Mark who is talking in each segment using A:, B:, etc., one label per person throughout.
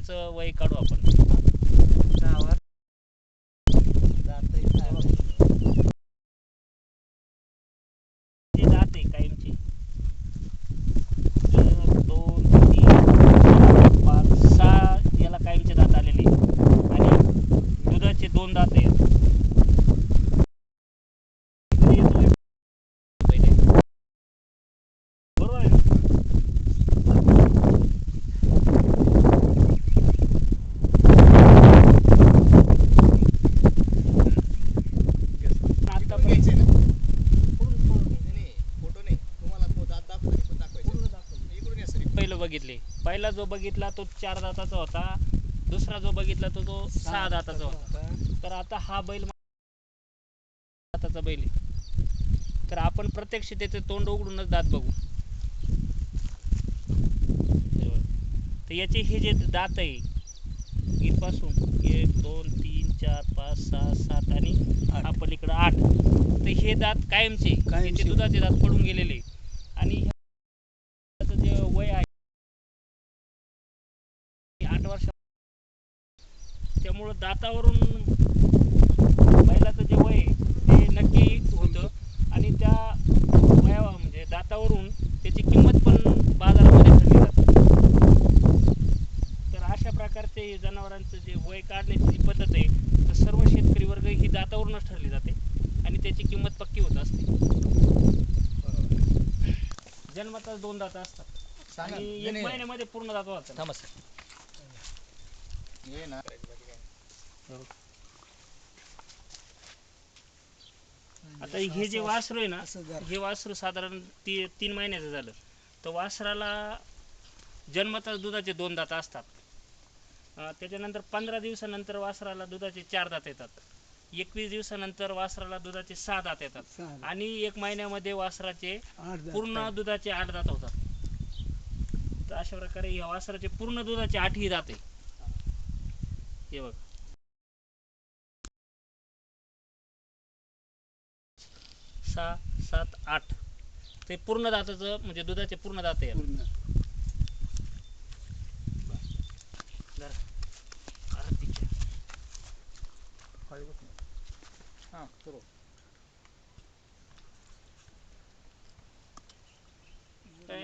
A: याचं वय काढू आपण. ते दात आहे कायमचे 2 3 4 5 6 याला कायमचे दात आलेले आणि दुधाचे 2 दात आहेत. बरोबर आहे. पहिलं बघितले, पहिला जो बघितला तो 4 दाताचा होता, दुसरा जो बघितला तो 6 दाताचा होता. तर आता हा बैल दाताचा बैल आहे. तर आपण प्रत्यक्ष त्याचे तोंड उघडूनच दात बघू. तर याचे हे जे दात आहे इथपासून 1 2 3 4 5 6 7 आणि हा पलीकडे 8, तर हे दात कायमचे याचे दुधाचे दात पडून गेलेले आणि जे वय आहे 8 वर्ष, त्यामुळं दातावरून बैलाचं जे वय ते नक्की होतं आणि त्या वया म्हणजे दातावरून त्याची किंमत पण बाजारामध्ये ठरली जाते. तर अशा प्रकारचे जनावरांचं जे वय काढण्याची जी पद्धत आहे तर सर्व शेतकरी वर्ग ही दातावरूनच ठरली जाते आणि त्याची किंमत पक्की होत असते. जन्मताच 2 दात असतात आणि 1 महिन्यामध्ये पूर्ण दात होतात. आता हे जे वासरू आहे ना, हे वासरू साधारण 3 महिन्याचं झालं तर वासराला जन्मताच दुधाचे 2 दात असतात. त्याच्यानंतर 15 दिवसानंतर वासराला दुधाचे 4 दात येतात. 21 दिवसानंतर वासराला दुधाचे 6 दात येतात आणि 1 महिन्यामध्ये वासराचे पूर्ण दुधाचे 8 दात होतात. तर अशा प्रकारे या वासराचे पूर्ण दुधाचे 8ही दात आहे. हे बघ 6 7 8 ते पूर्ण दाताचं म्हणजे दुधाचे पूर्ण दात आहे.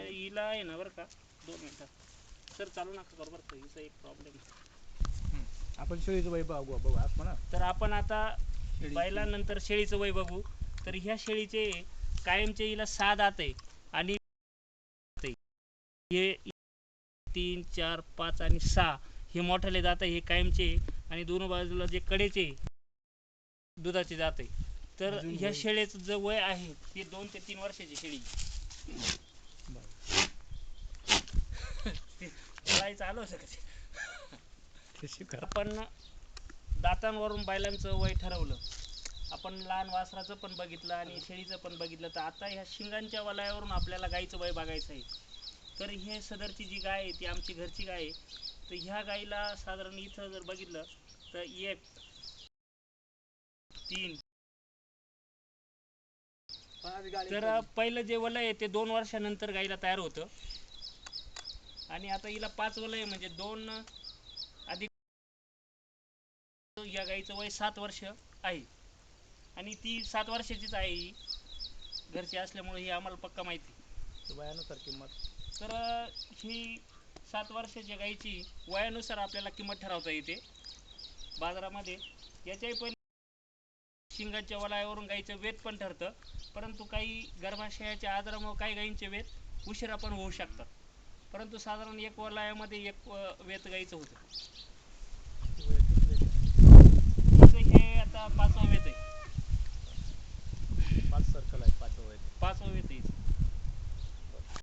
A: हिला आहे ना बरं का 2 मिनिटात सर चालू नका बरोबर का, हिचा एक प्रॉब्लेम
B: आपण शेळीचं वय बघू म्हणा.
A: तर आपण आता बैलानंतर शेळीचं वय बघू. तर ह्या शेळीचे कायमचे हिला 6 दात आहे आणि हे 3 4 5 आणि 6 हे मोठाले दात आहे, हे कायमचे आणि दोन्ही बाजूला जे कडेचे दुधाचे दात आहे. तर ह्या शेळीचं जे वय आहे ते 2 ते 3 वर्षाची शेळी चालू आपण दातांवरून बैलांचं वय ठरवलं. आपण लहान वासराचं पण बघितलं आणि शेळीचं पण बघितलं. तर आता ह्या शिंगांच्या वलयावरून आपल्याला गाईचं वय बघायचं आहे. तर हे सदरची जी गाय आहे ती आमची घरची गाय आहे. तर ह्या गाईला साधारण इथं जर बघितलं तर 1 3 तर पहिलं जे वलय आहे ते 2 वर्षानंतर गाईला तयार होतं आणि आता हिला 5 वलय म्हणजे 2 अधिक या गाईचं वय 7 वर्ष आहे आणि ती 7 वर्षाचीच आहे. ही घरची असल्यामुळे ही आम्हाला पक्का माहिती वयानुसार किंमत. तर ही 7 वर्षाच्या गाईची वयानुसार आपल्याला किंमत ठरवता येते बाजारामध्ये. याच्याही पहिले शिंगाच्या वलयावरून गाईचं वेत पण ठरतं, परंतु काही गर्भाशयाच्या आजारामुळे काही गाईंचे वेत उशिरा पण होऊ शकतात. परंतु साधारण 1 वलयामध्ये 1 वेत गाईचं होतं.